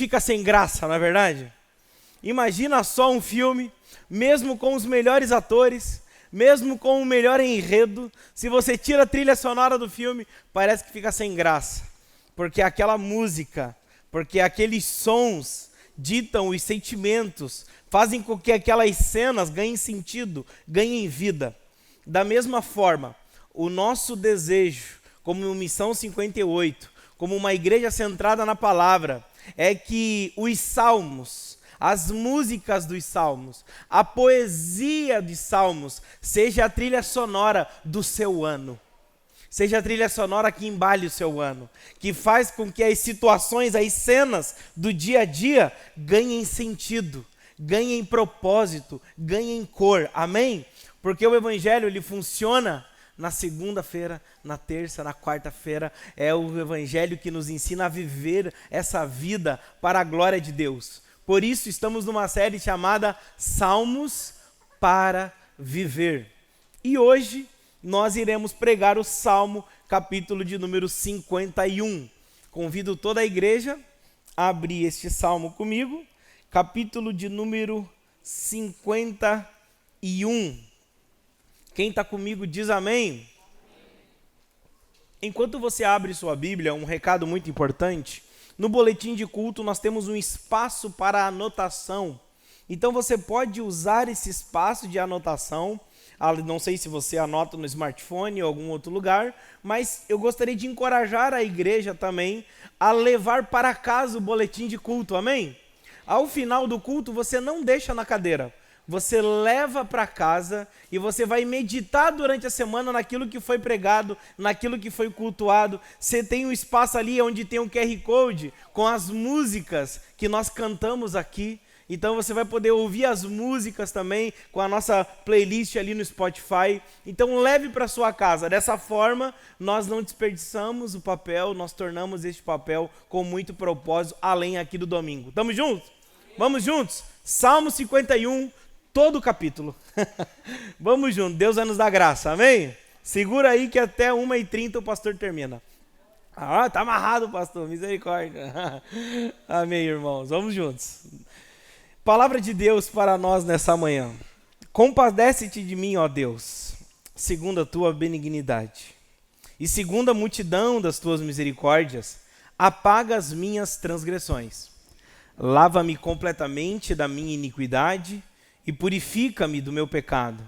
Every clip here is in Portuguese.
Fica sem graça, não é verdade? Imagina só um filme, mesmo com os melhores atores, mesmo com o melhor enredo, se você tira a trilha sonora do filme, parece que fica sem graça. Porque aquela música, porque aqueles sons ditam os sentimentos, fazem com que aquelas cenas ganhem sentido, ganhem vida. Da mesma forma, o nosso desejo, como Missão 58, como uma igreja centrada na palavra, é que os salmos, as músicas dos salmos, a poesia dos salmos, seja a trilha sonora do seu ano. Seja a trilha sonora que embale o seu ano, que faz com que as situações, as cenas do dia a dia ganhem sentido, ganhem propósito, ganhem cor. Amém? Porque o evangelho ele funciona na segunda-feira, na terça, na quarta-feira. É o evangelho que nos ensina a viver essa vida para a glória de Deus. Por isso estamos numa série chamada Salmos para Viver. E hoje nós iremos pregar o Salmo, capítulo de número 51. Convido toda a igreja a abrir este Salmo comigo, capítulo de número 51. Quem está comigo diz amém. Enquanto você abre sua Bíblia, um recado muito importante. No boletim de culto nós temos um espaço para anotação. Então você pode usar esse espaço de anotação. Não sei se você anota no smartphone ou algum outro lugar, mas eu gostaria de encorajar a igreja também a levar para casa o boletim de culto, amém? Ao final do culto você não deixa na cadeira. Você leva para casa e você vai meditar durante a semana naquilo que foi pregado, naquilo que foi cultuado. Você tem um espaço ali onde tem um QR Code com as músicas que nós cantamos aqui. Então você vai poder ouvir as músicas também com a nossa playlist ali no Spotify. Então leve para sua casa. Dessa forma, nós não desperdiçamos o papel, nós tornamos este papel com muito propósito, além aqui do domingo. Tamo juntos? Vamos juntos? Salmo 51. Todo o capítulo. Vamos junto, Deus vai nos dar graça, amém? Segura aí que até 1h30 o pastor termina. Ah, tá amarrado, pastor, misericórdia. Amém, irmãos, vamos juntos. Palavra de Deus para nós nessa manhã. Compadece-te de mim, ó Deus, segundo a tua benignidade, e segundo a multidão das tuas misericórdias, apaga as minhas transgressões. Lava-me completamente da minha iniquidade, e purifica-me do meu pecado,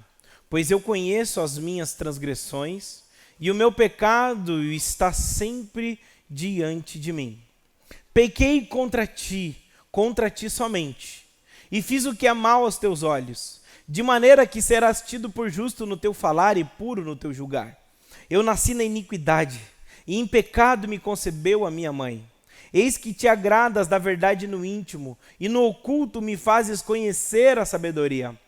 pois eu conheço as minhas transgressões, e o meu pecado está sempre diante de mim. Pequei contra ti somente, e fiz o que é mal aos teus olhos, de maneira que serás tido por justo no teu falar e puro no teu julgar. Eu nasci na iniquidade, e em pecado me concebeu a minha mãe. Eis que te agradas da verdade no íntimo, e no oculto me fazes conhecer a sabedoria.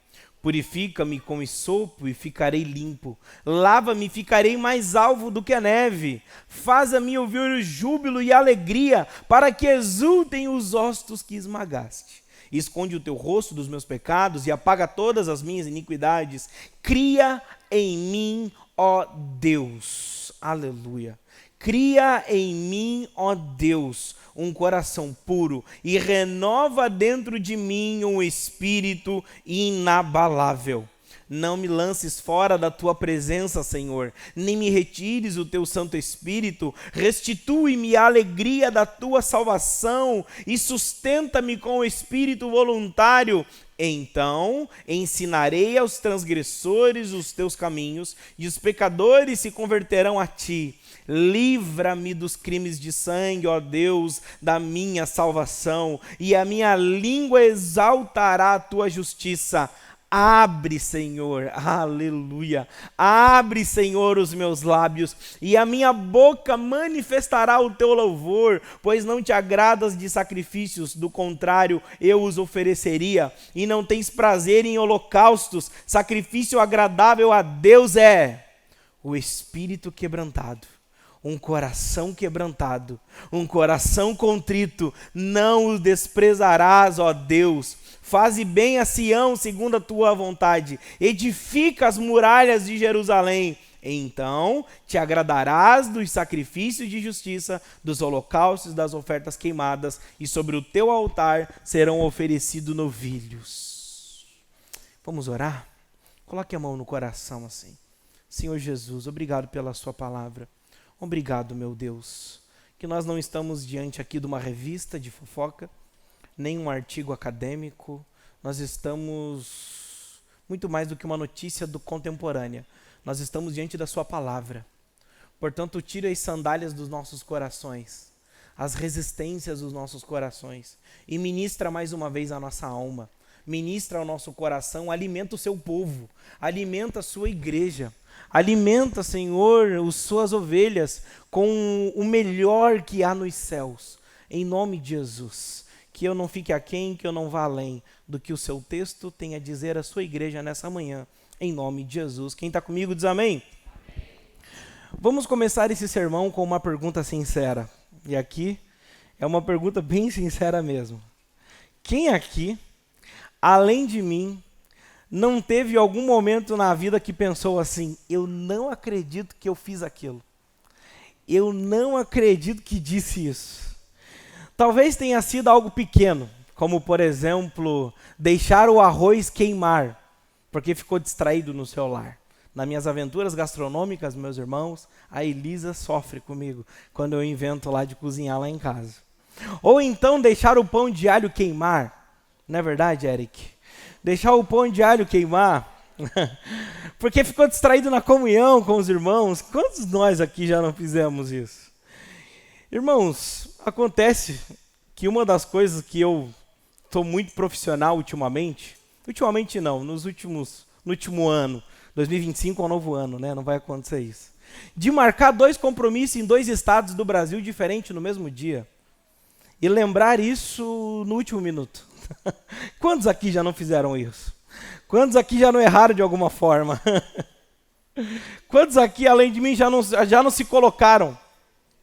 Purifica-me com esopo e ficarei limpo. Lava-me e ficarei mais alvo do que a neve. Faz-me ouvir o júbilo e a alegria, para que exultem os ossos que esmagaste. Esconde o teu rosto dos meus pecados e apaga todas as minhas iniquidades. Cria em mim, ó Deus. Aleluia. Cria em mim, ó Deus, um coração puro e renova dentro de mim um espírito inabalável. Não me lances fora da tua presença, Senhor, nem me retires o teu Santo Espírito. Restitui-me a alegria da tua salvação e sustenta-me com o espírito voluntário. Então ensinarei aos transgressores os teus caminhos e os pecadores se converterão a ti. Livra-me dos crimes de sangue, ó Deus, da minha salvação, e a minha língua exaltará a tua justiça. Abre, Senhor, aleluia, abre, Senhor, os meus lábios, e a minha boca manifestará o teu louvor, pois não te agradas de sacrifícios, do contrário, eu os ofereceria, e não tens prazer em holocaustos. Sacrifício agradável a Deus é o espírito quebrantado. Um coração quebrantado, um coração contrito, não o desprezarás, ó Deus. Faze bem a Sião segundo a tua vontade, edifica as muralhas de Jerusalém. Então te agradarás dos sacrifícios de justiça, dos holocaustos, das ofertas queimadas, e sobre o teu altar serão oferecidos novilhos. Vamos orar? Coloque a mão no coração assim. Senhor Jesus, obrigado pela sua palavra. Obrigado, meu Deus, que nós não estamos diante aqui de uma revista de fofoca, nem um artigo acadêmico. Nós estamos muito mais do que uma notícia contemporânea. Nós estamos diante da sua palavra. Portanto, tira as sandálias dos nossos corações, as resistências dos nossos corações, e ministra mais uma vez a nossa alma. Ministra ao nosso coração, alimenta o seu povo, alimenta a sua igreja. Alimenta, Senhor, as suas ovelhas com o melhor que há nos céus. Em nome de Jesus. Que eu não fique aquém, que eu não vá além do que o seu texto tem a dizer à sua igreja nessa manhã. Em nome de Jesus. Quem está comigo diz amém? Amém. Vamos começar esse sermão com uma pergunta sincera. E aqui é uma pergunta bem sincera mesmo. Quem aqui, além de mim, não teve algum momento na vida que pensou assim: eu não acredito que eu fiz aquilo. Eu não acredito que disse isso. Talvez tenha sido algo pequeno, como por exemplo, deixar o arroz queimar, porque ficou distraído no celular. Nas minhas aventuras gastronômicas, meus irmãos, a Elisa sofre comigo quando eu invento lá de cozinhar lá em casa. Ou então deixar o pão de alho queimar. Não é verdade, Eric? Deixar o pão de alho queimar, porque ficou distraído na comunhão com os irmãos. Quantos de nós aqui já não fizemos isso? Irmãos, acontece que uma das coisas que eu estou muito profissional ultimamente não, no último ano, 2025 é um novo ano, né? Não vai acontecer isso. De marcar 2 compromissos em 2 estados do Brasil diferentes no mesmo dia. E lembrar isso no último minuto. Quantos aqui já não fizeram isso? Quantos aqui já não erraram de alguma forma? Quantos aqui, além de mim, já não se colocaram,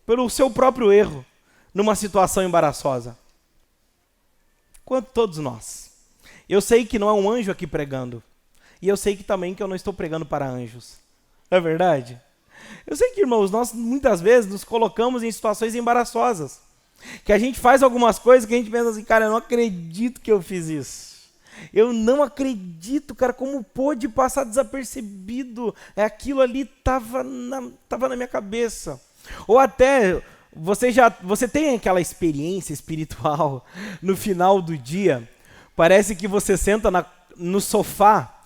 pelo seu próprio erro, numa situação embaraçosa? Todos nós. Eu sei que não é um anjo aqui pregando. E eu sei que também que eu não estou pregando para anjos. Não é verdade? Eu sei que, irmãos, nós muitas vezes nos colocamos em situações embaraçosas. Que a gente faz algumas coisas que a gente pensa assim: cara, eu não acredito que eu fiz isso. Eu não acredito, cara, como pôde passar desapercebido. Aquilo ali estava na minha cabeça. Ou até, você tem aquela experiência espiritual no final do dia. Parece que você senta no sofá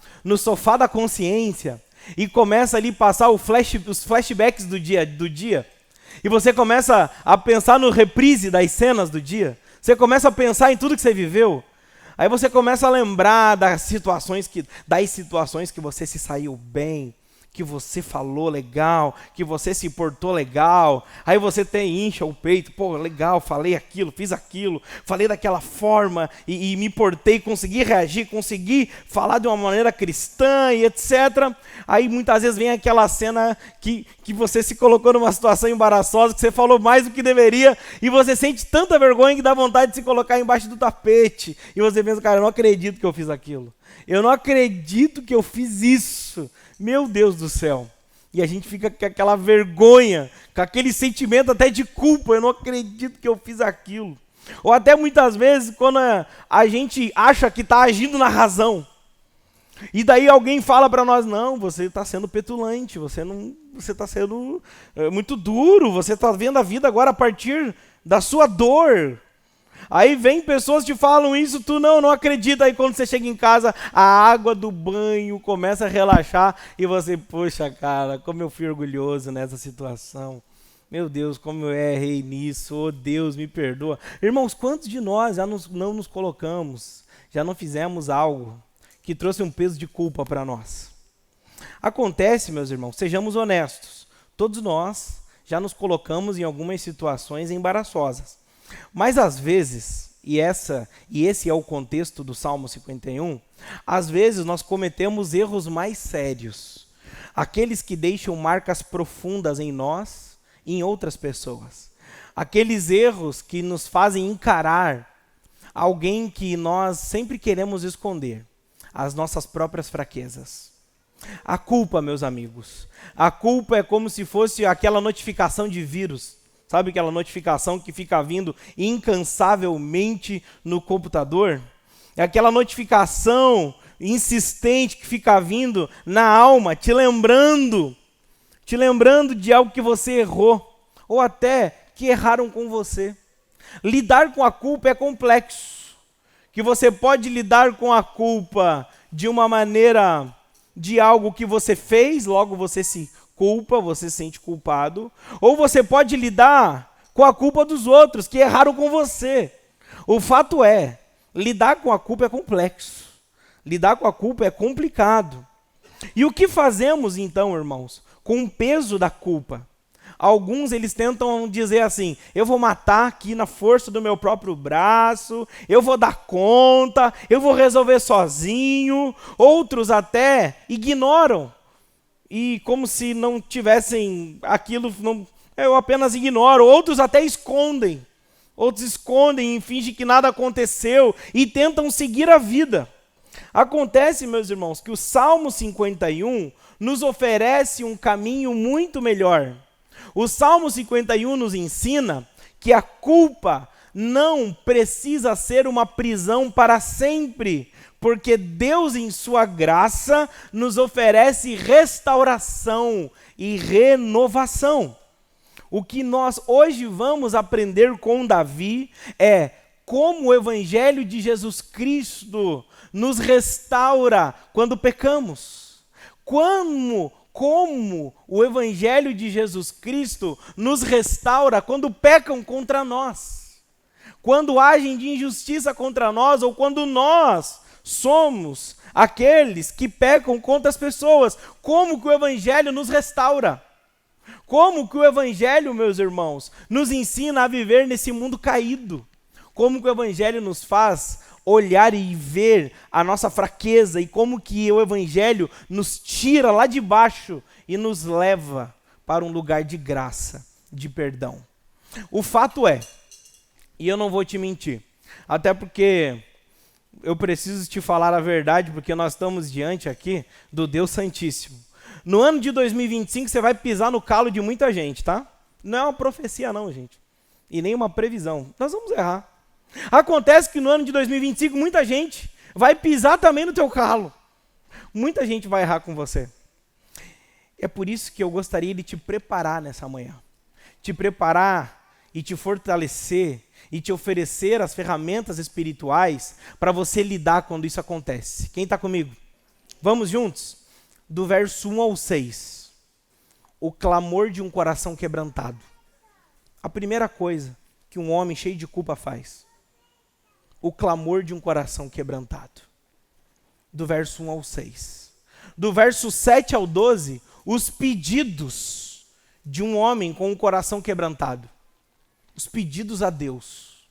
da consciência, e começa ali a passar os flashbacks do dia. E você começa a pensar no reprise das cenas do dia. Você começa a pensar em tudo que você viveu. Aí você começa a lembrar das situações que você se saiu bem, que você falou legal, que você se portou legal. Aí você incha o peito: pô, legal, falei aquilo, fiz aquilo, falei daquela forma e me portei, consegui reagir, consegui falar de uma maneira cristã e etc. Aí muitas vezes vem aquela cena que você se colocou numa situação embaraçosa, que você falou mais do que deveria, e você sente tanta vergonha que dá vontade de se colocar embaixo do tapete. E você pensa: cara, eu não acredito que eu fiz aquilo. Eu não acredito que eu fiz isso. Meu Deus do céu. E a gente fica com aquela vergonha, com aquele sentimento até de culpa. Eu não acredito que eu fiz aquilo. Ou até muitas vezes quando a gente acha que está agindo na razão. E daí alguém fala para nós: não, você está sendo petulante, você está sendo muito duro, você está vendo a vida agora a partir da sua dor. Aí vem pessoas que te falam isso, tu não acredita. Aí quando você chega em casa, a água do banho começa a relaxar e você: poxa, cara, como eu fui orgulhoso nessa situação. Meu Deus, como eu errei nisso. Oh, Deus, me perdoa. Irmãos, quantos de nós já não nos colocamos, já não fizemos algo que trouxe um peso de culpa para nós? Acontece, meus irmãos, sejamos honestos. Todos nós já nos colocamos em algumas situações embaraçosas. Mas às vezes, e esse é o contexto do Salmo 51, às vezes nós cometemos erros mais sérios, aqueles que deixam marcas profundas em nós e em outras pessoas, aqueles erros que nos fazem encarar alguém que nós sempre queremos esconder, as nossas próprias fraquezas. A culpa, meus amigos, a culpa é como se fosse aquela notificação de vírus. Sabe aquela notificação que fica vindo incansavelmente no computador? É aquela notificação insistente que fica vindo na alma, te lembrando de algo que você errou, ou até que erraram com você. Lidar com a culpa é complexo, que você pode lidar com a culpa de uma maneira de algo que você fez, logo você se culpa, você se sente culpado, ou você pode lidar com a culpa dos outros que erraram com você. O fato é, lidar com a culpa é complexo. Lidar com a culpa é complicado. E o que fazemos então, irmãos, com o peso da culpa? Alguns eles tentam dizer assim, eu vou matar aqui na força do meu próprio braço, eu vou dar conta, eu vou resolver sozinho. Outros até ignoram. E como se não tivessem aquilo, eu apenas ignoro. Outros até escondem. Outros escondem e fingem que nada aconteceu e tentam seguir a vida. Acontece, meus irmãos, que o Salmo 51 nos oferece um caminho muito melhor. O Salmo 51 nos ensina que a culpa não precisa ser uma prisão para sempre, porque Deus, em sua graça, nos oferece restauração e renovação. O que nós hoje vamos aprender com Davi é como o Evangelho de Jesus Cristo nos restaura quando pecamos. Como o Evangelho de Jesus Cristo nos restaura quando pecam contra nós. Quando agem de injustiça contra nós ou quando nós somos aqueles que pecam contra as pessoas. Como que o Evangelho nos restaura? Como que o Evangelho, meus irmãos, nos ensina a viver nesse mundo caído? Como que o Evangelho nos faz olhar e ver a nossa fraqueza e como que o Evangelho nos tira lá de baixo e nos leva para um lugar de graça, de perdão. O fato é, e eu não vou te mentir, até porque eu preciso te falar a verdade, porque nós estamos diante aqui do Deus Santíssimo. No ano de 2025 você vai pisar no calo de muita gente, tá? Não é uma profecia não, gente. E nem uma previsão. Nós vamos errar. Acontece que no ano de 2025 muita gente vai pisar também no teu calo. Muita gente vai errar com você. É por isso que eu gostaria de te preparar nessa manhã. Te preparar e te fortalecer e te oferecer as ferramentas espirituais para você lidar quando isso acontece. Quem está comigo? Vamos juntos? Do verso 1 ao 6. O clamor de um coração quebrantado. A primeira coisa que um homem cheio de culpa faz. O clamor de um coração quebrantado. Do verso 1 ao 6. Do verso 7 ao 12, os pedidos de um homem com um coração quebrantado. Os pedidos a Deus.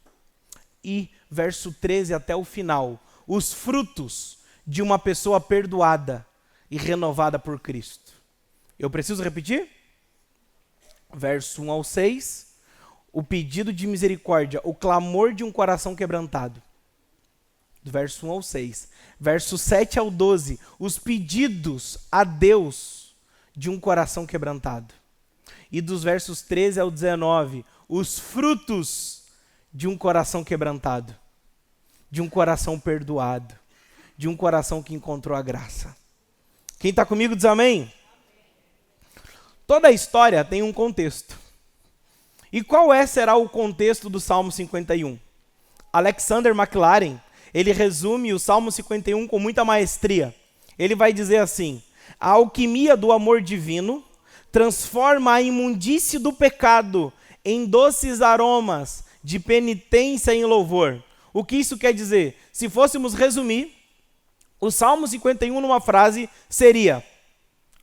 E verso 13 até o final, os frutos de uma pessoa perdoada e renovada por Cristo. Eu preciso repetir? Verso 1 ao 6, o pedido de misericórdia, o clamor de um coração quebrantado. Do verso 1 ao 6. Verso 7 ao 12, os pedidos a Deus de um coração quebrantado. E dos versos 13 ao 19, os frutos de um coração quebrantado, de um coração perdoado, de um coração que encontrou a graça. Quem está comigo diz amém? Toda a história tem um contexto. E qual será o contexto do Salmo 51? Alexander McLaren, ele resume o Salmo 51 com muita maestria. Ele vai dizer assim: a alquimia do amor divino transforma a imundície do pecado em doces aromas de penitência em louvor. O que isso quer dizer? Se fôssemos resumir, o Salmo 51 numa frase seria: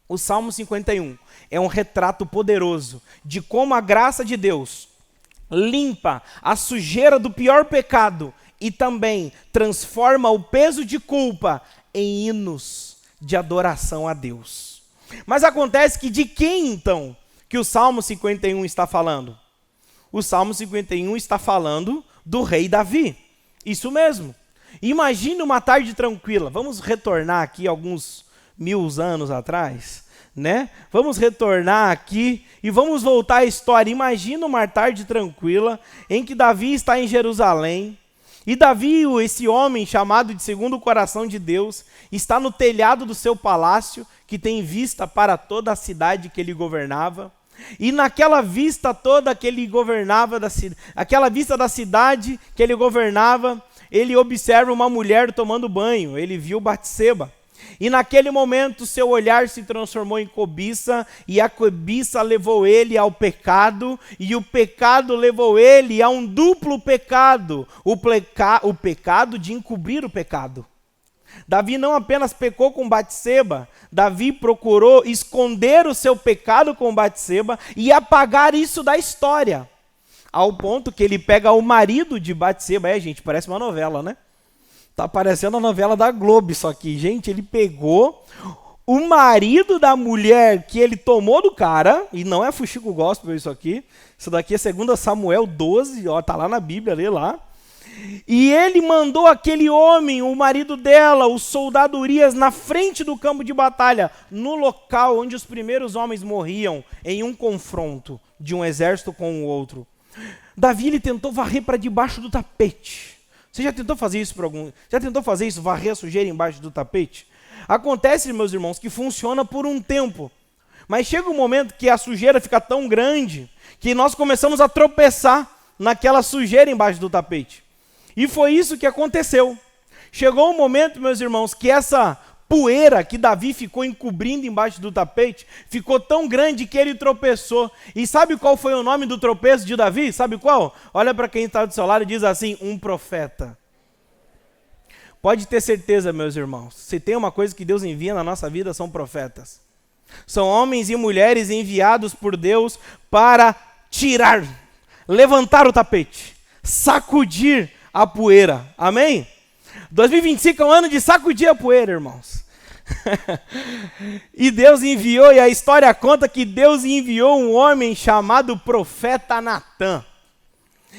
o Salmo 51 é um retrato poderoso de como a graça de Deus limpa a sujeira do pior pecado e também transforma o peso de culpa em hinos de adoração a Deus. Mas acontece que de quem então que o Salmo 51 está falando? O Salmo 51 está falando do rei Davi. Isso mesmo. Imagine uma tarde tranquila. Vamos retornar aqui alguns 1000 anos atrás, né? Vamos retornar aqui e vamos voltar à história. Imagina uma tarde tranquila em que Davi está em Jerusalém. E Davi, esse homem chamado de segundo o coração de Deus, está no telhado do seu palácio, que tem vista para toda a cidade que ele governava. E naquela vista toda que ele governava, aquela vista da cidade que ele governava, ele observa uma mulher tomando banho. Ele viu Batseba. E naquele momento seu olhar se transformou em cobiça, e a cobiça levou ele ao pecado, e o pecado levou ele a um duplo pecado, o pecado de encobrir o pecado. Davi não apenas pecou com Batseba, Davi procurou esconder o seu pecado com Batseba e apagar isso da história, ao ponto que ele pega o marido de Batseba. Gente, parece uma novela, né? Tá parecendo a novela da Globo isso aqui. Gente, ele pegou o marido da mulher que ele tomou do cara, e não é fuxico gospel isso aqui, isso daqui é 2 Samuel 12, ó, tá lá na Bíblia, lê lá. E ele mandou aquele homem, o marido dela, o soldado Urias, na frente do campo de batalha, no local onde os primeiros homens morriam em um confronto de um exército com o outro. Davi, ele tentou varrer para debaixo do tapete. Você já tentou fazer isso Já tentou fazer isso, varrer a sujeira embaixo do tapete? Acontece, meus irmãos, que funciona por um tempo. Mas chega um momento que a sujeira fica tão grande que nós começamos a tropeçar naquela sujeira embaixo do tapete. E foi isso que aconteceu. Chegou um momento, meus irmãos, que essa poeira que Davi ficou encobrindo embaixo do tapete ficou tão grande que ele tropeçou. E sabe qual foi o nome do tropeço de Davi? Sabe qual? Olha para quem está do seu lado e diz assim: um profeta. Pode ter certeza, meus irmãos, se tem uma coisa que Deus envia na nossa vida, são profetas. São homens e mulheres enviados por Deus para tirar, levantar o tapete, sacudir a poeira. Amém? 2025 é um ano de sacudir a poeira, irmãos. E Deus enviou, e a história conta que Deus enviou um homem chamado profeta Natã.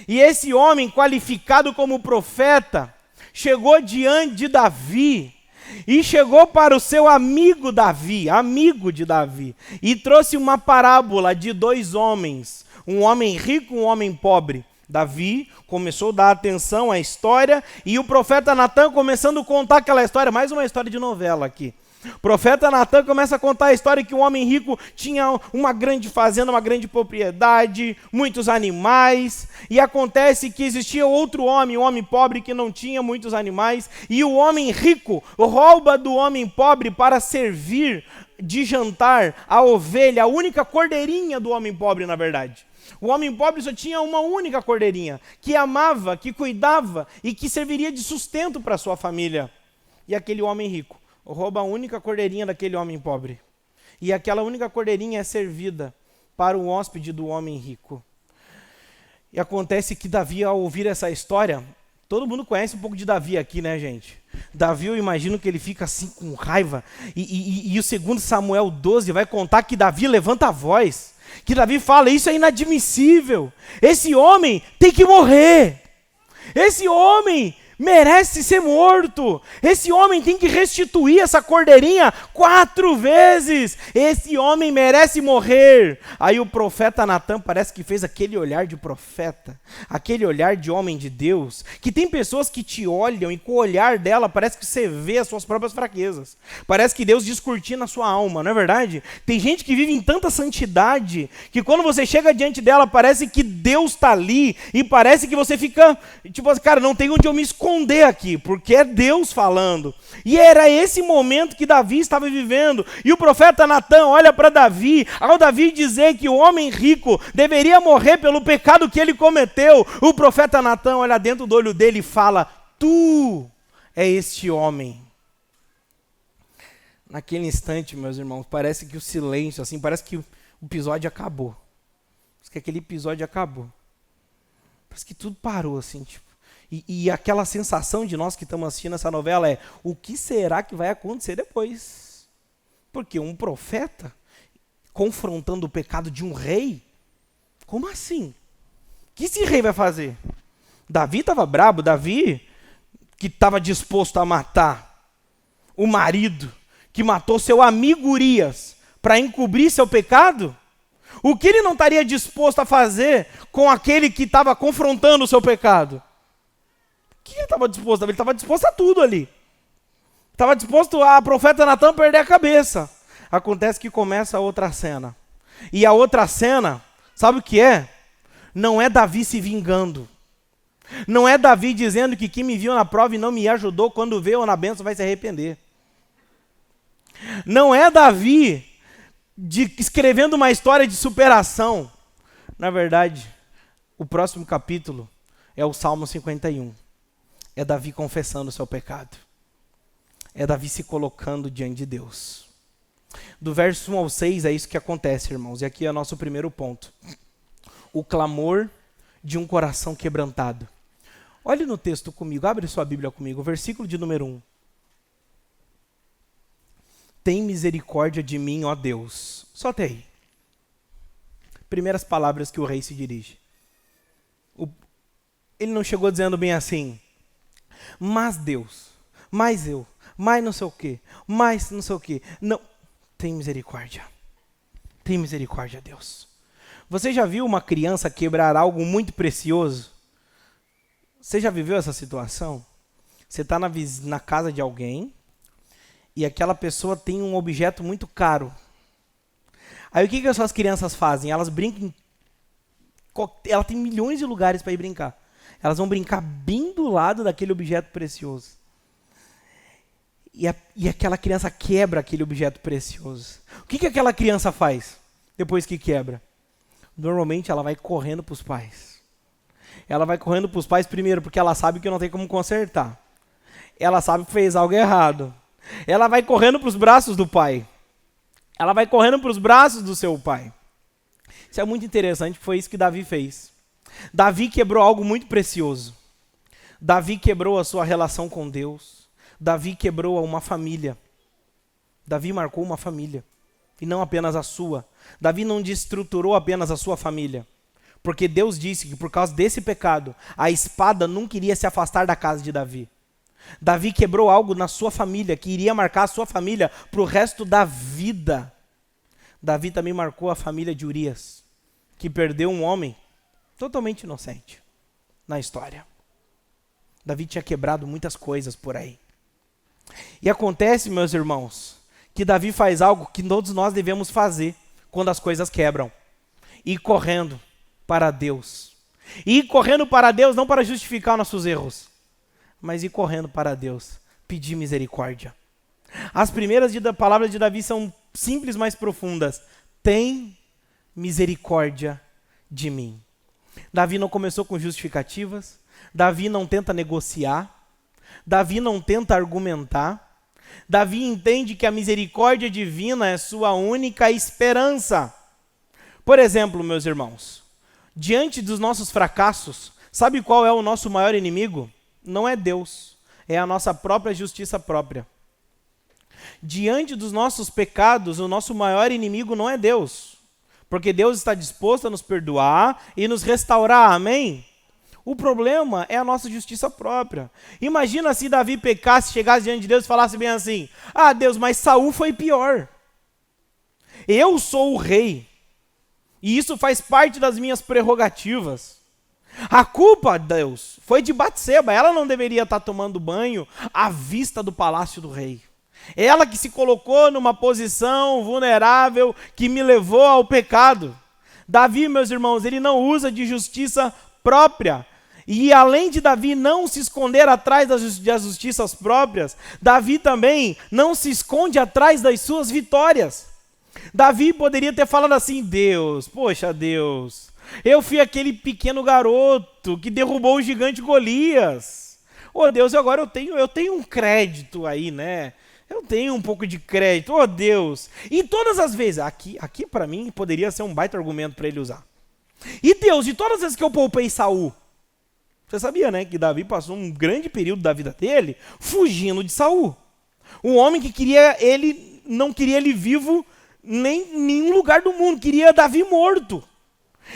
E esse homem, qualificado como profeta, chegou diante de Davi, e chegou para o seu amigo de Davi, e trouxe uma parábola de 2 homens, um homem rico e um homem pobre. Davi começou a dar atenção à história, e o profeta Natã começando a contar aquela história, mais uma história de novela aqui. O profeta Natã começa a contar a história que um homem rico tinha uma grande fazenda, uma grande propriedade, muitos animais, e acontece que existia outro homem, um homem pobre que não tinha muitos animais, e o homem rico rouba do homem pobre para servir de jantar a ovelha, a única cordeirinha do homem pobre, na verdade. O homem pobre só tinha uma única cordeirinha, que amava, que cuidava e que serviria de sustento para sua família. E aquele homem rico rouba a única cordeirinha daquele homem pobre. E aquela única cordeirinha é servida para o hóspede do homem rico. E acontece que Davi, ao ouvir essa história, todo mundo conhece um pouco de Davi aqui, né, gente? Davi, eu imagino que ele fica assim com raiva. E o 2 Samuel 12 vai contar que Davi levanta a voz. Que Davi fala: isso é inadmissível. Esse homem tem que morrer. Esse homem merece ser morto. Esse homem tem que restituir essa cordeirinha 4 vezes. Esse homem merece morrer. Aí o profeta Natã parece que fez aquele olhar de profeta, aquele olhar de homem de Deus, que tem pessoas que te olham e com o olhar dela parece que você vê as suas próprias fraquezas. Parece que Deus descortina a sua alma, não é verdade? Tem gente que vive em tanta santidade que quando você chega diante dela parece que Deus está ali e parece que você fica tipo assim: cara, não tem onde eu me esconder aqui, porque é Deus falando. E era esse momento que Davi estava vivendo. E o profeta Natã olha para Davi, ao Davi dizer que o homem rico deveria morrer pelo pecado que ele cometeu. O profeta Natã olha dentro do olho dele e fala: tu é este homem. Naquele instante, meus irmãos, parece que o silêncio, assim, parece que o episódio acabou. Parece que aquele episódio acabou. Parece que tudo parou, assim, tipo. E aquela sensação de nós que estamos assistindo essa novela é: o que será que vai acontecer depois? Porque um profeta confrontando o pecado de um rei? Como assim? O que esse rei vai fazer? Davi estava brabo, Davi que estava disposto a matar o marido que matou seu amigo Urias para encobrir seu pecado, o que ele não estaria disposto a fazer com aquele que estava confrontando o seu pecado? O que ele estava disposto a fazer? Ele estava disposto a tudo ali. Estava disposto a profeta Natan perder a cabeça. Acontece que começa a outra cena. E a outra cena, sabe o que é? Não é Davi se vingando. Não é Davi dizendo que quem me viu na prova e não me ajudou, quando veio na bênção vai se arrepender. Não é Davi escrevendo uma história de superação. Na verdade, o próximo capítulo é o Salmo 51. É Davi confessando o seu pecado. É Davi se colocando diante de Deus. Do verso 1 ao 6 é isso que acontece, irmãos. E aqui é o nosso primeiro ponto. O clamor de um coração quebrantado. Olhe no texto comigo, abre sua Bíblia comigo, versículo de número 1. Tem misericórdia de mim, ó Deus. Só até aí. Primeiras palavras que o rei se dirige. Ele não chegou dizendo bem assim, mas Deus, mas eu, mas não sei o quê, mas não sei o quê. Não, tem misericórdia. Tem misericórdia, Deus. Você já viu uma criança quebrar algo muito precioso? Você já viveu essa situação? Você está na casa de alguém e aquela pessoa tem um objeto muito caro. Aí o que as suas crianças fazem? Elas brincam. Ela tem milhões de lugares para ir brincar. Elas vão brincar bem do lado daquele objeto precioso. E aquela criança quebra aquele objeto precioso. O que aquela criança faz depois que quebra? Normalmente ela vai correndo para os pais. Ela vai correndo para os pais primeiro porque ela sabe que não tem como consertar. Ela sabe que fez algo errado. Ela vai correndo para os braços do pai. Ela vai correndo para os braços do seu pai. Isso é muito interessante, foi isso que Davi fez. Davi quebrou algo muito precioso. Davi quebrou a sua relação com Deus. Davi quebrou uma família. Davi marcou uma família. E não apenas a sua. Davi não destruturou apenas a sua família. Porque Deus disse que por causa desse pecado, a espada nunca iria se afastar da casa de Davi. Davi quebrou algo na sua família, que iria marcar a sua família para o resto da vida. Davi também marcou a família de Urias, que perdeu um homem totalmente inocente na história. Davi tinha quebrado muitas coisas por aí. E acontece, meus irmãos, que Davi faz algo que todos nós devemos fazer quando as coisas quebram. Ir correndo para Deus. Ir correndo para Deus não para justificar nossos erros, mas ir correndo para Deus, pedir misericórdia. As primeiras palavras de Davi são simples, mas profundas. Tem misericórdia de mim. Davi não começou com justificativas. Davi não tenta negociar. Davi não tenta argumentar. Davi entende que a misericórdia divina é sua única esperança. Por exemplo, meus irmãos, diante dos nossos fracassos, sabe qual é o nosso maior inimigo? Não é Deus, é a nossa própria justiça própria. Diante dos nossos pecados, o nosso maior inimigo não é Deus, porque Deus está disposto a nos perdoar e nos restaurar, amém? O problema é a nossa justiça própria. Imagina se Davi pecasse, chegasse diante de Deus e falasse bem assim, ah Deus, mas Saul foi pior. Eu sou o rei, e isso faz parte das minhas prerrogativas. A culpa, Deus, foi de Batseba. Ela não deveria estar tomando banho à vista do palácio do rei. Ela que se colocou numa posição vulnerável que me levou ao pecado. Davi, meus irmãos, ele não usa de justiça própria. E além de Davi não se esconder atrás das justiças próprias, Davi também não se esconde atrás das suas vitórias. Davi poderia ter falado assim, Deus, poxa Deus, eu fui aquele pequeno garoto que derrubou o gigante Golias. Ô Deus, agora eu tenho um crédito aí, né? Eu tenho um pouco de crédito, ô Deus. E todas as vezes, aqui para mim poderia ser um baita argumento para ele usar. E Deus, de todas as vezes que eu poupei Saul, você sabia, né, que Davi passou um grande período da vida dele fugindo de Saul. Um homem que não queria ele vivo nem em nenhum lugar do mundo, queria Davi morto.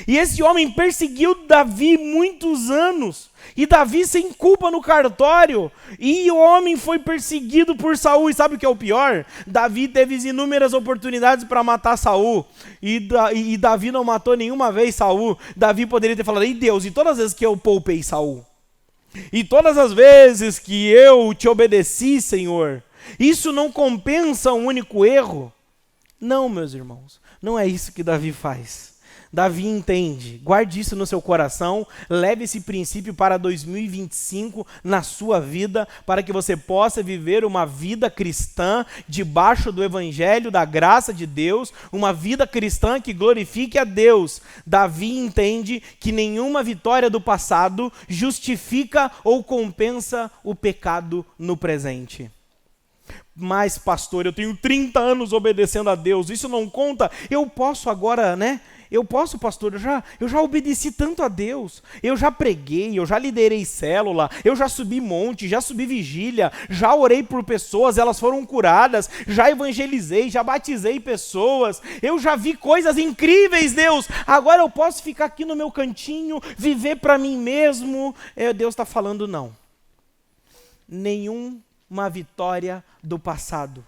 E esse homem perseguiu Davi muitos anos. E Davi sem culpa no cartório. E o homem foi perseguido por Saul. E sabe o que é o pior? Davi teve inúmeras oportunidades para matar Saul. E Davi não matou nenhuma vez Saul. Davi poderia ter falado: ei Deus, e todas as vezes que eu poupei Saul? E todas as vezes que eu te obedeci, Senhor, isso não compensa um único erro? Não, meus irmãos. Não é isso que Davi faz. Davi entende, guarde isso no seu coração, leve esse princípio para 2025 na sua vida, para que você possa viver uma vida cristã debaixo do evangelho, da graça de Deus, uma vida cristã que glorifique a Deus. Davi entende que nenhuma vitória do passado justifica ou compensa o pecado no presente. Mas, pastor, eu tenho 30 anos obedecendo a Deus, isso não conta? Eu posso agora, né? Eu posso, pastor, eu já obedeci tanto a Deus, eu já preguei, eu já liderei célula, eu já subi monte, já subi vigília, já orei por pessoas, elas foram curadas, já evangelizei, já batizei pessoas, eu já vi coisas incríveis, Deus, agora eu posso ficar aqui no meu cantinho, viver para mim mesmo? Deus está falando não. Nenhuma vitória do passado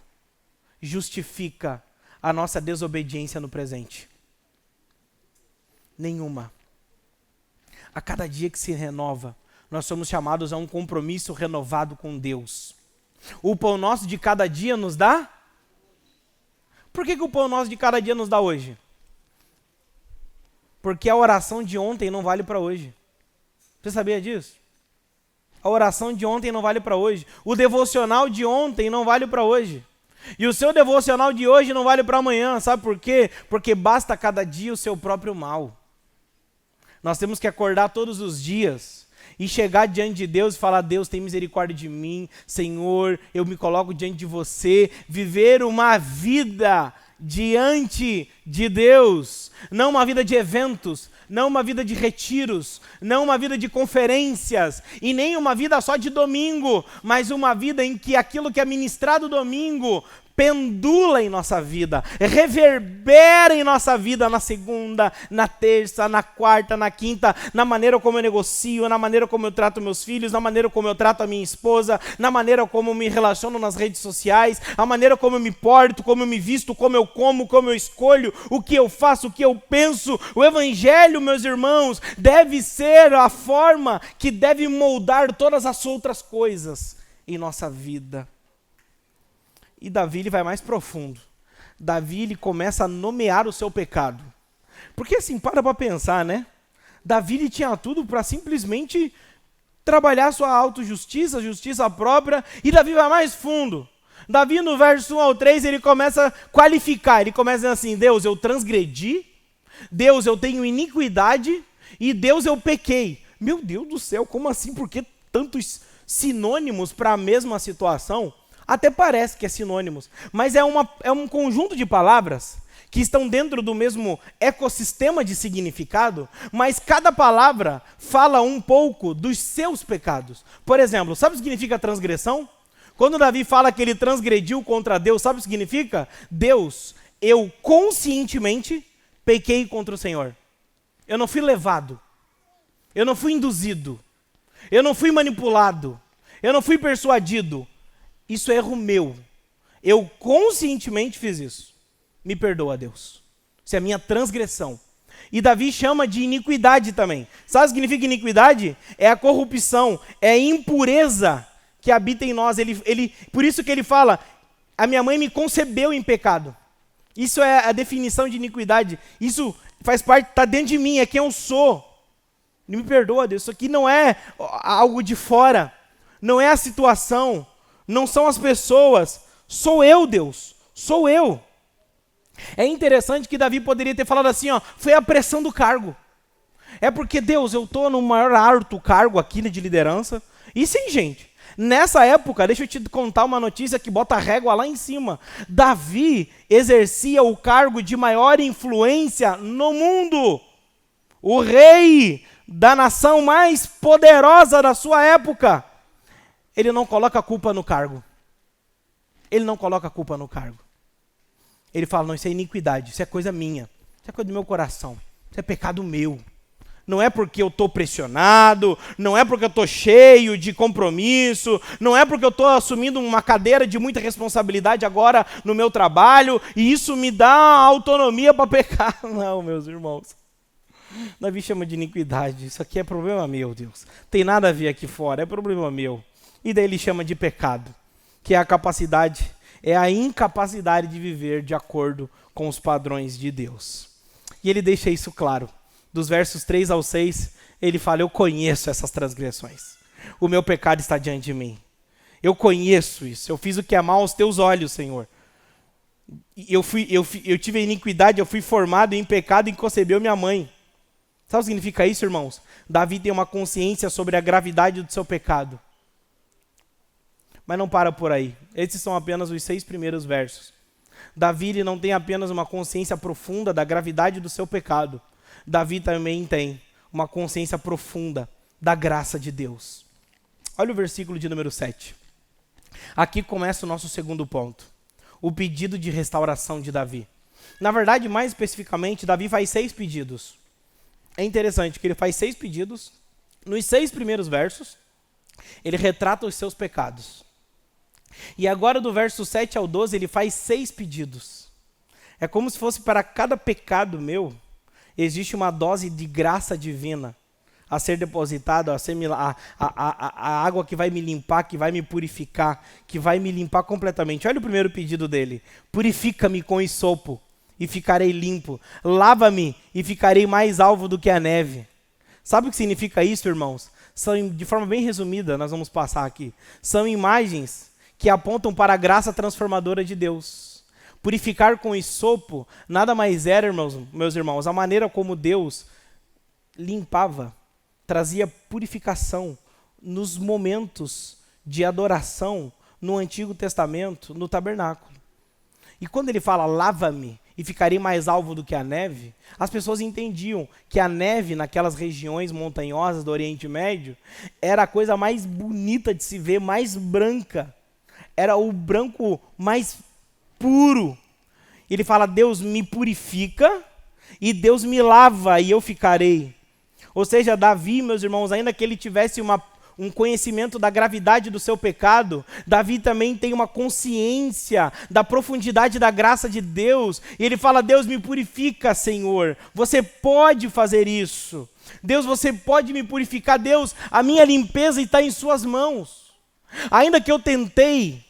justifica a nossa desobediência no presente. Nenhuma. A cada dia que se renova, nós somos chamados a um compromisso renovado com Deus. O pão nosso de cada dia nos dá? Por que o pão nosso de cada dia nos dá hoje? Porque a oração de ontem não vale para hoje. Você sabia disso? A oração de ontem não vale para hoje. O devocional de ontem não vale para hoje. E o seu devocional de hoje não vale para amanhã. Sabe por quê? Porque basta cada dia o seu próprio mal. Nós temos que acordar todos os dias e chegar diante de Deus e falar: Deus, tem misericórdia de mim, Senhor, eu me coloco diante de você, viver uma vida diante de Deus, não uma vida de eventos, não uma vida de retiros, não uma vida de conferências, e nem uma vida só de domingo, mas uma vida em que aquilo que é ministrado domingo pendula em nossa vida, reverbera em nossa vida na segunda, na terça, na quarta, na quinta, na maneira como eu negocio, na maneira como eu trato meus filhos, na maneira como eu trato a minha esposa, na maneira como eu me relaciono nas redes sociais, a maneira como eu me porto, como eu me visto, como eu como, como eu escolho, o que eu faço, o que eu penso. O evangelho, meus irmãos, deve ser a forma que deve moldar todas as outras coisas em nossa vida. E Davi, ele vai mais profundo. Davi, ele começa a nomear o seu pecado. Porque assim, para pensar, né? Davi, ele tinha tudo para simplesmente trabalhar sua autojustiça, justiça própria, e Davi vai mais fundo. Davi, no verso 1 ao 3, ele começa a qualificar, ele começa dizendo assim: Deus, eu transgredi, Deus, eu tenho iniquidade, e Deus, eu pequei. Meu Deus do céu, como assim? Por que tantos sinônimos para a mesma situação? Até parece que é sinônimos, mas é um conjunto de palavras que estão dentro do mesmo ecossistema de significado, mas cada palavra fala um pouco dos seus pecados. Por exemplo, sabe o que significa transgressão? Quando Davi fala que ele transgrediu contra Deus, sabe o que significa? Deus, eu conscientemente pequei contra o Senhor. Eu não fui levado, eu não fui induzido, eu não fui manipulado, eu não fui persuadido. Isso é erro meu. Eu conscientemente fiz isso. Me perdoa, Deus. Isso é a minha transgressão. E Davi chama de iniquidade também. Sabe o que significa iniquidade? É a corrupção, é a impureza que habita em nós. Por isso que ele fala: a minha mãe me concebeu em pecado. Isso é a definição de iniquidade. Isso faz parte, está dentro de mim, é quem eu sou. Me perdoa, Deus. Isso aqui não é algo de fora. Não é a situação. Não são as pessoas, sou eu, Deus, sou eu. É interessante que Davi poderia ter falado assim, foi a pressão do cargo. É porque, Deus, eu estou no maior alto cargo aqui de liderança. E sim, gente, nessa época, deixa eu te contar uma notícia que bota a régua lá em cima. Davi exercia o cargo de maior influência no mundo. O rei da nação mais poderosa da sua época. Ele não coloca a culpa no cargo. Ele não coloca a culpa no cargo. Ele fala: não, isso é iniquidade, isso é coisa minha, isso é coisa do meu coração. Isso é pecado meu. Não é porque eu estou pressionado, não é porque eu estou cheio de compromisso, não é porque eu estou assumindo uma cadeira de muita responsabilidade agora no meu trabalho, e isso me dá autonomia para pecar. Não, meus irmãos. Davi chama de iniquidade. Isso aqui é problema meu, Deus. Tem nada a ver aqui fora, é problema meu. E daí ele chama de pecado, que é a capacidade, é a incapacidade de viver de acordo com os padrões de Deus. E ele deixa isso claro. Dos versos 3 ao 6, ele fala: eu conheço essas transgressões. O meu pecado está diante de mim. Eu conheço isso. Eu fiz o que é mal aos teus olhos, Senhor. Eu tive a iniquidade, eu fui formado em pecado e concebeu minha mãe. Sabe o que significa isso, irmãos? Davi tem uma consciência sobre a gravidade do seu pecado. Mas não para por aí. Esses são apenas os 6 primeiros versos. Davi ele não tem apenas uma consciência profunda da gravidade do seu pecado. Davi também tem uma consciência profunda da graça de Deus. Olha o versículo de número 7. Aqui começa o nosso segundo ponto. O pedido de restauração de Davi. Na verdade, mais especificamente, Davi faz 6 pedidos. É interessante que ele faz 6 pedidos. Nos 6 primeiros versos, ele retrata os seus pecados. E agora do verso 7 ao 12, ele faz 6 pedidos. É como se fosse para cada pecado meu, existe uma dose de graça divina a ser depositada, a água que vai me limpar, que vai me purificar, que vai me limpar completamente. Olha o primeiro pedido dele. Purifica-me com esopo e ficarei limpo. Lava-me e ficarei mais alvo do que a neve. Sabe o que significa isso, irmãos? De forma bem resumida, nós vamos passar aqui. São imagens que apontam para a graça transformadora de Deus. Purificar com esopo nada mais era, meus irmãos, a maneira como Deus limpava, trazia purificação nos momentos de adoração no Antigo Testamento, no tabernáculo. E quando ele fala, lava-me e ficarei mais alvo do que a neve, as pessoas entendiam que a neve naquelas regiões montanhosas do Oriente Médio era a coisa mais bonita de se ver, mais branca. Era o branco mais puro. Ele fala, Deus me purifica e Deus me lava e eu ficarei. Ou seja, Davi, meus irmãos, ainda que ele tivesse um conhecimento da gravidade do seu pecado, Davi também tem uma consciência da profundidade da graça de Deus. E ele fala, Deus me purifica, Senhor. Você pode fazer isso. Deus, você pode me purificar. Deus, a minha limpeza está em suas mãos. Ainda que eu tentei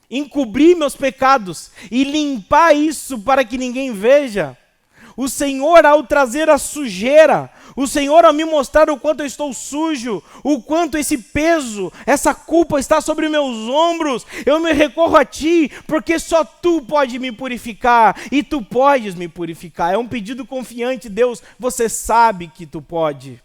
encobrir meus pecados e limpar isso para que ninguém veja, o Senhor, ao trazer a sujeira, o Senhor, ao me mostrar o quanto eu estou sujo, o quanto esse peso, essa culpa está sobre meus ombros, eu me recorro a Ti, porque só Tu pode me purificar, e Tu podes me purificar. É um pedido confiante, Deus, você sabe que Tu pode.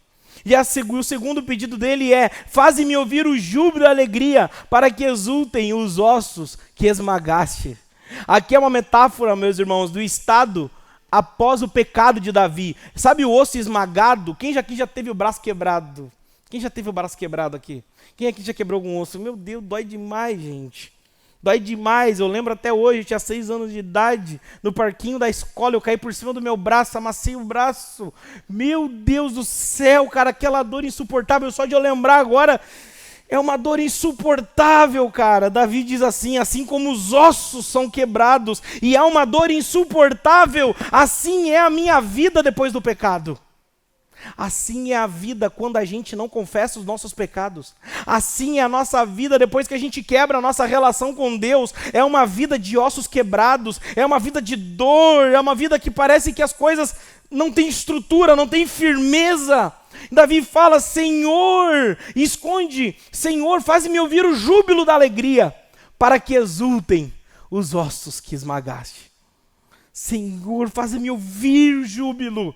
E o segundo pedido dele é, faze-me ouvir o júbilo e a alegria, para que exultem os ossos que esmagaste. Aqui é uma metáfora, meus irmãos, do estado após o pecado de Davi. Sabe o osso esmagado? Quem aqui já teve o braço quebrado? Quem já teve o braço quebrado aqui? Quem aqui já quebrou algum osso? Meu Deus, dói demais, gente. Dói demais. Eu lembro até hoje, eu tinha 6 anos de idade, no parquinho da escola, eu caí por cima do meu braço, amassei o braço. Meu Deus do céu, cara, aquela dor insuportável, só de eu lembrar agora, é uma dor insuportável, cara. Davi diz assim como os ossos são quebrados, e há uma dor insuportável, assim é a minha vida depois do pecado. Assim é a vida quando a gente não confessa os nossos pecados. Assim é a nossa vida depois que a gente quebra a nossa relação com Deus. É uma vida de ossos quebrados, é uma vida de dor, é uma vida que parece que as coisas não têm estrutura, não têm firmeza. Davi fala, Senhor, Senhor, faz-me ouvir o júbilo da alegria, para que exultem os ossos que esmagaste. Senhor, faz-me ouvir o júbilo.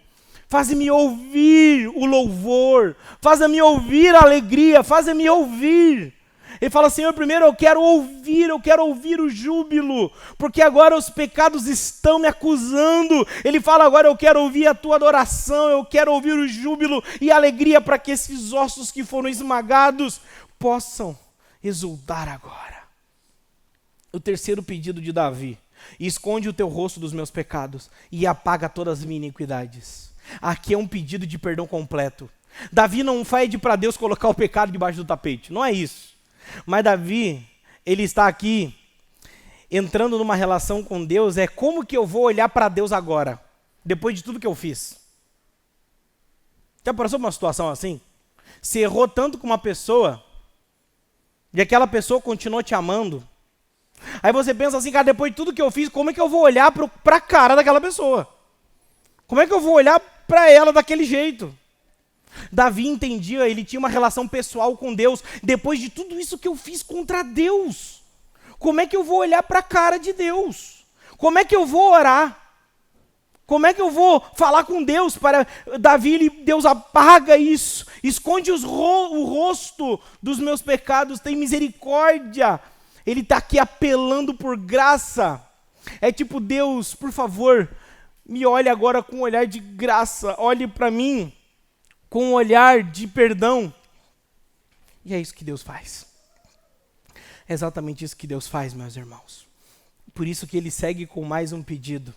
Faz-me ouvir o louvor, faz-me ouvir a alegria, faz-me ouvir. Ele fala, Senhor, primeiro eu quero ouvir o júbilo, porque agora os pecados estão me acusando. Ele fala, agora eu quero ouvir a tua adoração, eu quero ouvir o júbilo e a alegria para que esses ossos que foram esmagados possam exultar agora. O terceiro pedido de Davi, esconde o teu rosto dos meus pecados e apaga todas as minhas iniquidades. aqui é um pedido de perdão completo. Davi não pede para Deus colocar o pecado debaixo do tapete, não é isso. Mas Davi, ele está aqui entrando numa relação com Deus, como que eu vou olhar para Deus agora, depois de tudo que eu fiz? Já passou por uma situação assim? Você errou tanto com uma pessoa, e aquela pessoa continuou te amando. Aí você pensa assim, cara, depois de tudo que eu fiz, como é que eu vou olhar para a cara daquela pessoa? Como é que eu vou olhar para ela daquele jeito? Davi entendia, ele tinha uma relação pessoal com Deus. Depois de tudo isso que eu fiz contra Deus, como é que eu vou olhar para a cara de Deus? Como é que eu vou orar? Como é que eu vou falar com Deus? Para Davi, Deus apaga isso, esconde o rosto dos meus pecados, tem misericórdia. Ele está aqui apelando por graça. É tipo, Deus, por favor, me olhe agora com um olhar de graça, olhe para mim com um olhar de perdão. E é isso que Deus faz. É exatamente isso que Deus faz, meus irmãos. Por isso que ele segue com mais um pedido.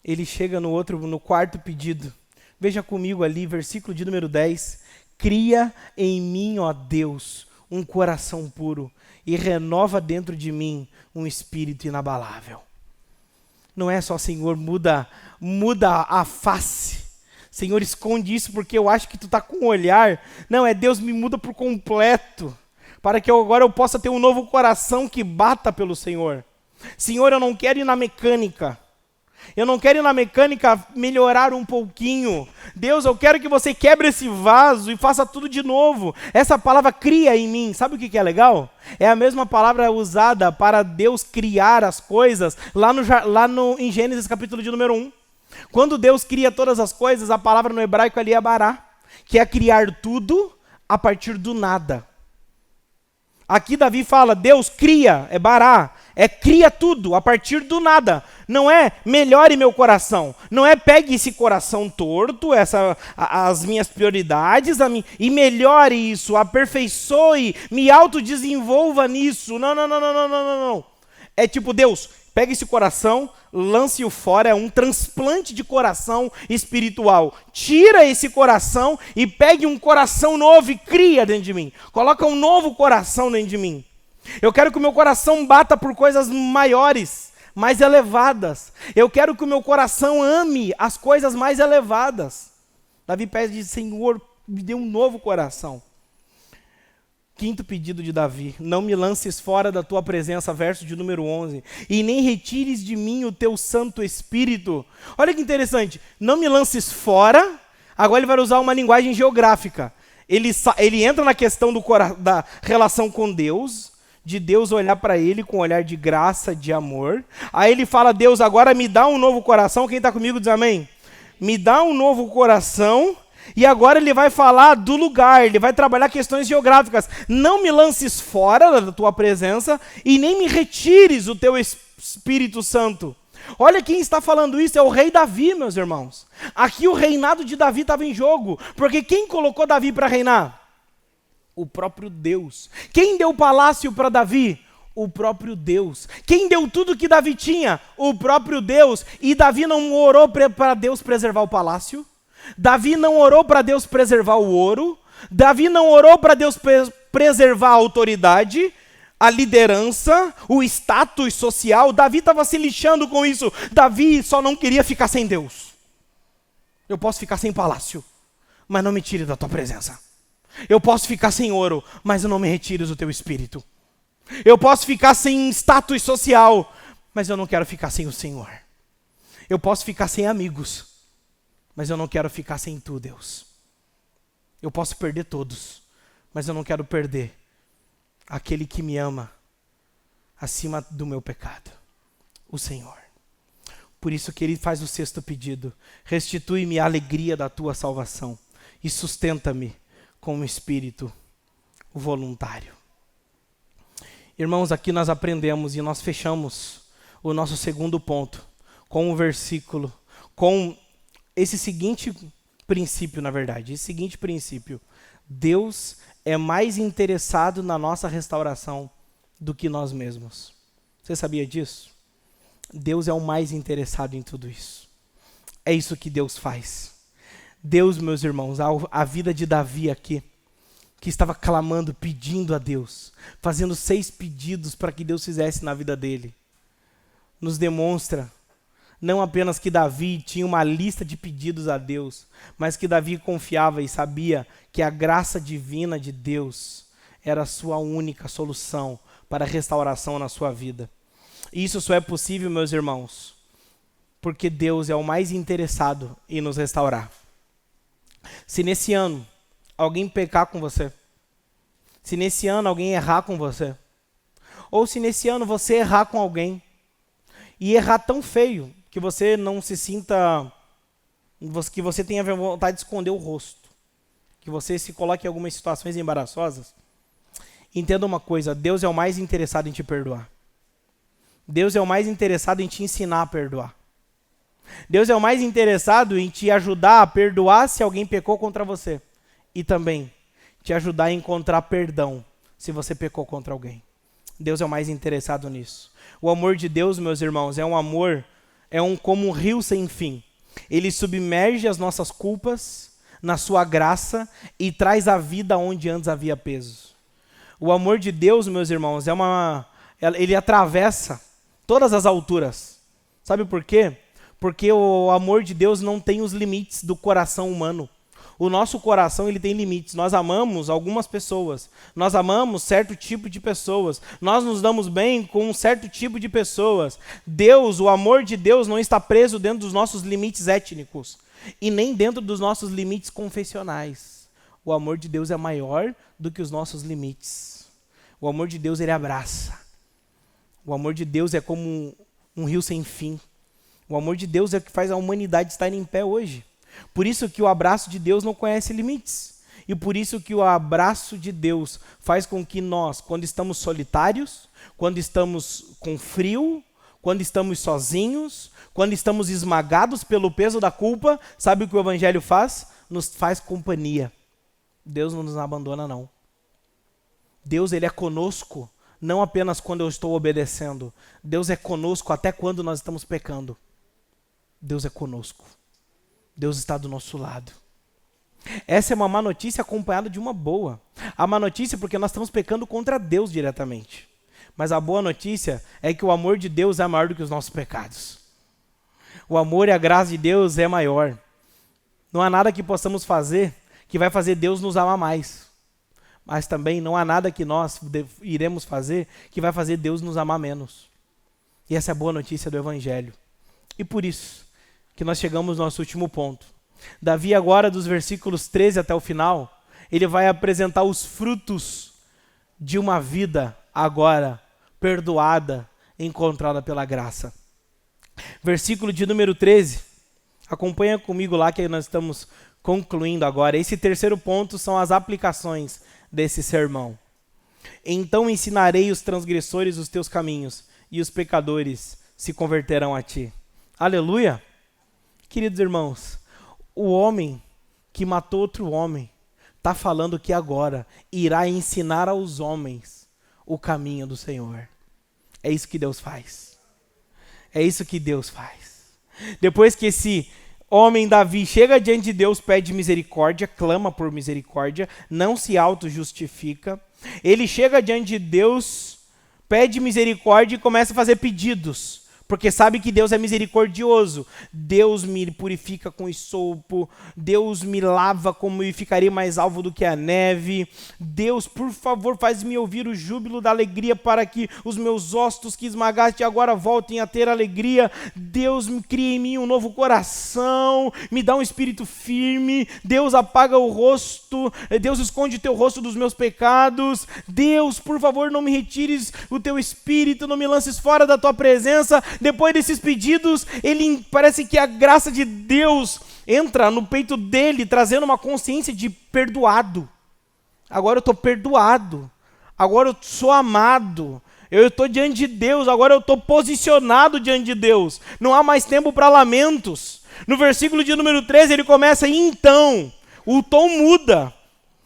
Ele chega no quarto pedido. Veja comigo ali, versículo de número 10. Cria em mim, ó Deus, um coração puro e renova dentro de mim um espírito inabalável. Não é só, Senhor, muda a face. Senhor, esconde isso porque eu acho que tu está com um olhar. Não, é Deus, me muda por completo, para que agora eu possa ter um novo coração que bata pelo Senhor. Senhor, eu não quero ir na mecânica. Eu não quero ir na mecânica melhorar um pouquinho. Deus, eu quero que você quebre esse vaso e faça tudo de novo. Essa palavra cria em mim, sabe o que é legal? É a mesma palavra usada para Deus criar as coisas em Gênesis capítulo de número 1. Quando Deus cria todas as coisas, a palavra no hebraico ali é bará, que é criar tudo a partir do nada. Aqui Davi fala, Deus cria, é bará, cria tudo a partir do nada. Não é melhore meu coração, não é pegue esse coração torto, as minhas prioridades, e melhore isso, aperfeiçoe, me autodesenvolva nisso. Não. É tipo, Deus, pega esse coração, lance-o fora, é um transplante de coração espiritual. Tira esse coração e pegue um coração novo e cria dentro de mim. Coloca um novo coração dentro de mim. Eu quero que o meu coração bata por coisas maiores, mais elevadas. Eu quero que o meu coração ame as coisas mais elevadas. Davi pede, Senhor, me dê um novo coração. Quinto pedido de Davi, não me lances fora da tua presença, verso de número 11, e nem retires de mim o teu Santo Espírito. Olha que interessante, não me lances fora, agora ele vai usar uma linguagem geográfica. Ele entra na questão da relação com Deus, de Deus olhar para ele com um olhar de graça, de amor. Aí ele fala, Deus, agora me dá um novo coração. Quem está comigo diz amém. Me dá um novo coração. E agora ele vai falar do lugar, ele vai trabalhar questões geográficas. Não me lances fora da tua presença e nem me retires o teu Espírito Santo. Olha quem está falando isso, é o rei Davi, meus irmãos. Aqui o reinado de Davi estava em jogo, porque quem colocou Davi para reinar? O próprio Deus. Quem deu o palácio para Davi? O próprio Deus. Quem deu tudo que Davi tinha? O próprio Deus. E Davi não orou para Deus preservar o palácio? Davi não orou para Deus preservar o ouro? Davi não orou para Deus preservar a autoridade, a liderança, o status social? Davi estava se lixando com isso. Davi só não queria ficar sem Deus. Eu posso ficar sem palácio, mas não me tire da tua presença. Eu posso ficar sem ouro, mas não me retires o teu espírito. Eu posso ficar sem status social, mas eu não quero ficar sem o Senhor. Eu posso ficar sem amigos, mas eu não quero ficar sem tu, Deus. Eu posso perder todos, mas eu não quero perder aquele que me ama acima do meu pecado, o Senhor. Por isso que ele faz o sexto pedido: restitui-me a alegria da tua salvação e sustenta-me com um espírito voluntário. Irmãos, aqui nós aprendemos e nós fechamos o nosso segundo ponto com um versículo, com esse seguinte princípio, na verdade, esse seguinte princípio: Deus é mais interessado na nossa restauração do que nós mesmos. Você sabia disso? Deus é o mais interessado em tudo isso. É isso que Deus faz. Deus, meus irmãos, a vida de Davi aqui, que estava clamando, pedindo a Deus, fazendo 6 pedidos para que Deus fizesse na vida dele, nos demonstra não apenas que Davi tinha uma lista de pedidos a Deus, mas que Davi confiava e sabia que a graça divina de Deus era a sua única solução para a restauração na sua vida. E isso só é possível, meus irmãos, porque Deus é o mais interessado em nos restaurar. Se nesse ano alguém pecar com você, se nesse ano alguém errar com você, ou se nesse ano você errar com alguém, e errar tão feio que você não se sinta, que você tenha vontade de esconder o rosto, que você se coloque em algumas situações embaraçosas, entenda uma coisa, Deus é o mais interessado em te perdoar. Deus é o mais interessado em te ensinar a perdoar. Deus é o mais interessado em te ajudar a perdoar se alguém pecou contra você. E também te ajudar a encontrar perdão se você pecou contra alguém. Deus é o mais interessado nisso. O amor de Deus, meus irmãos, é um amor, como um rio sem fim. Ele submerge as nossas culpas na sua graça e traz a vida onde antes havia peso. O amor de Deus, meus irmãos, ele atravessa todas as alturas. Sabe por quê? Porque o amor de Deus não tem os limites do coração humano. O nosso coração, ele tem limites. Nós amamos algumas pessoas. Nós amamos certo tipo de pessoas. Nós nos damos bem com um certo tipo de pessoas. Deus, o amor de Deus não está preso dentro dos nossos limites étnicos e nem dentro dos nossos limites confessionais. O amor de Deus é maior do que os nossos limites. O amor de Deus, ele abraça. O amor de Deus é como um rio sem fim. O amor de Deus é o que faz a humanidade estar em pé hoje. Por isso que o abraço de Deus não conhece limites. E por isso que o abraço de Deus faz com que nós, quando estamos solitários, quando estamos com frio, quando estamos sozinhos, quando estamos esmagados pelo peso da culpa, sabe o que o Evangelho faz? Nos faz companhia. Deus não nos abandona, não. Deus, ele é conosco, não apenas quando eu estou obedecendo. Deus é conosco até quando nós estamos pecando. Deus é conosco. Deus está do nosso lado. Essa é uma má notícia acompanhada de uma boa. A má notícia é porque nós estamos pecando contra Deus diretamente. Mas a boa notícia é que o amor de Deus é maior do que os nossos pecados. O amor e a graça de Deus é maior. Não há nada que possamos fazer que vai fazer Deus nos amar mais. Mas também não há nada que nós iremos fazer que vai fazer Deus nos amar menos. E essa é a boa notícia do Evangelho. E por isso que nós chegamos no nosso último ponto. Davi agora, dos versículos 13 até o final, ele vai apresentar os frutos de uma vida agora perdoada, encontrada pela graça. Versículo de número 13, acompanha comigo lá que nós estamos concluindo agora. Esse terceiro ponto são as aplicações desse sermão. Então ensinarei os transgressores os teus caminhos, e os pecadores se converterão a ti. Aleluia! Queridos irmãos, o homem que matou outro homem está falando que agora irá ensinar aos homens o caminho do Senhor. É isso que Deus faz. É isso que Deus faz. Depois que esse homem Davi chega diante de Deus, pede misericórdia, clama por misericórdia, não se auto-justifica. Ele chega diante de Deus, pede misericórdia e começa a fazer pedidos. Porque sabe que Deus é misericordioso. Deus me purifica com esopo. Deus me lava como eu ficarei mais alvo do que a neve. Deus, por favor, faz-me ouvir o júbilo da alegria para que os meus ossos que esmagaste agora voltem a ter alegria. Deus, me cria em mim um novo coração. Me dá um espírito firme. Deus, apaga o rosto. Deus, esconde o teu rosto dos meus pecados. Deus, por favor, não me retires o teu espírito. Não me lances fora da tua presença. Depois desses pedidos, parece que a graça de Deus entra no peito dele, trazendo uma consciência de perdoado. Agora eu estou perdoado. Agora eu sou amado. Eu estou diante de Deus. Agora eu estou posicionado diante de Deus. Não há mais tempo para lamentos. No versículo de número 13, ele começa, então. O tom muda.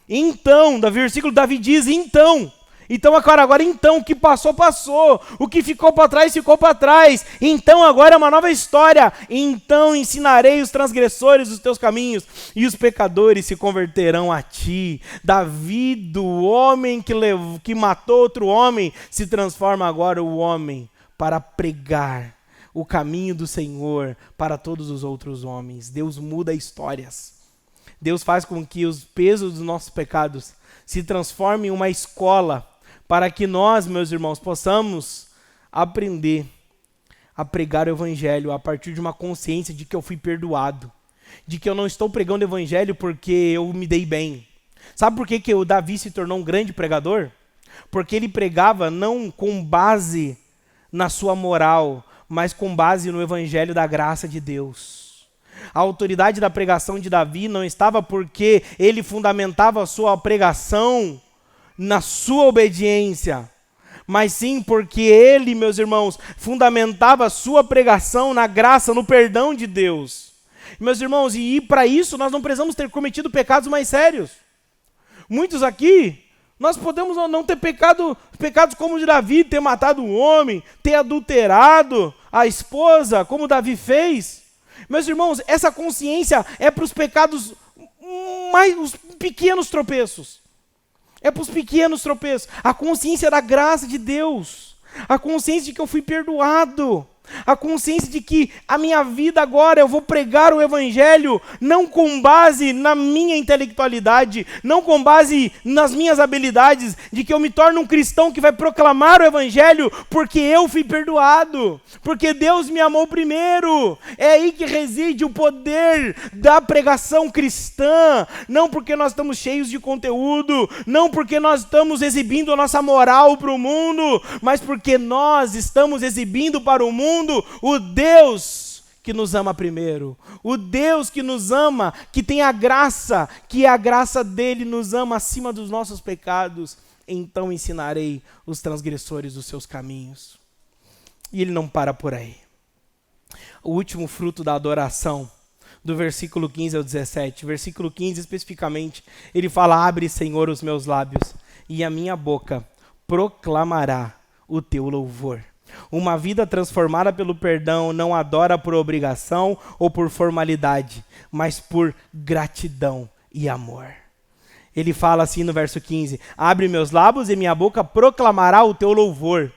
Então, Davi diz, então. Então agora então, o que passou, passou. O que ficou para trás, ficou para trás. Então agora é uma nova história. Então ensinarei os transgressores os teus caminhos, e os pecadores se converterão a ti. Davi, do homem que matou outro homem, se transforma agora o homem para pregar o caminho do Senhor para todos os outros homens. Deus muda histórias. Deus faz com que os pesos dos nossos pecados se transformem em uma escola para que nós, meus irmãos, possamos aprender a pregar o evangelho a partir de uma consciência de que eu fui perdoado, de que eu não estou pregando o evangelho porque eu me dei bem. Sabe por que o Davi se tornou um grande pregador? Porque ele pregava não com base na sua moral, mas com base no evangelho da graça de Deus. A autoridade da pregação de Davi não estava porque ele fundamentava a sua pregação na sua obediência, mas sim porque ele, meus irmãos, fundamentava a sua pregação na graça, no perdão de Deus. Meus irmãos, e para isso nós não precisamos ter cometido pecados mais sérios. Muitos aqui, nós podemos não ter pecados como o de Davi, ter matado um homem, ter adulterado a esposa, como Davi fez. Meus irmãos, essa consciência é para os pecados os pequenos tropeços. É para os pequenos tropeços. A consciência da graça de Deus. A consciência de que eu fui perdoado. A consciência de que a minha vida agora eu vou pregar o evangelho não com base na minha intelectualidade, não com base nas minhas habilidades, de que eu me torno um cristão que vai proclamar o evangelho porque eu fui perdoado, porque Deus me amou primeiro. É aí que reside o poder da pregação cristã, não porque nós estamos cheios de conteúdo, não porque nós estamos exibindo a nossa moral para o mundo, mas porque nós estamos exibindo para o mundo o Deus que nos ama primeiro, o Deus que nos ama, que tem a graça, que a graça dele nos ama acima dos nossos pecados. Então ensinarei os transgressores os seus caminhos. E ele não para por aí. O último fruto da adoração, do versículo 15 ao 17, versículo 15 especificamente, ele fala: abre, Senhor, os meus lábios, e a minha boca proclamará o teu louvor. Uma vida transformada pelo perdão não adora por obrigação ou por formalidade, mas por gratidão e amor. Ele fala assim no verso 15: abre meus lábios e minha boca proclamará o teu louvor.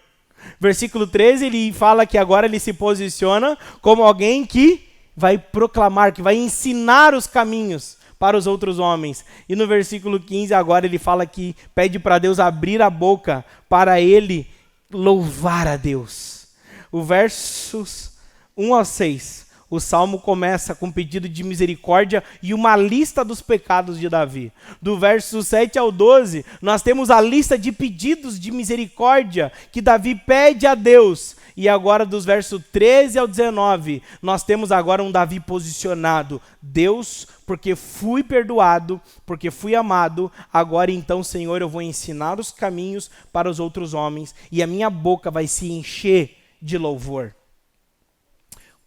Versículo 13, ele fala que agora ele se posiciona como alguém que vai proclamar, que vai ensinar os caminhos para os outros homens. E no versículo 15 agora ele fala que pede para Deus abrir a boca para ele louvar a Deus. O versos 1 ao 6, o salmo começa com um pedido de misericórdia e uma lista dos pecados de Davi. Do verso 7 ao 12, nós temos a lista de pedidos de misericórdia que Davi pede a Deus. E agora dos versos 13 ao 19, nós temos agora um Davi posicionado. Deus, porque fui perdoado, porque fui amado, agora então, Senhor, eu vou ensinar os caminhos para os outros homens e a minha boca vai se encher de louvor.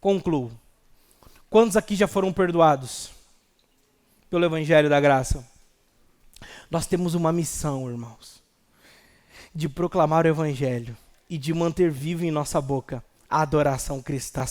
Concluo. Quantos aqui já foram perdoados pelo Evangelho da Graça? Nós temos uma missão, irmãos, de proclamar o Evangelho e de manter vivo em nossa boca a adoração cristã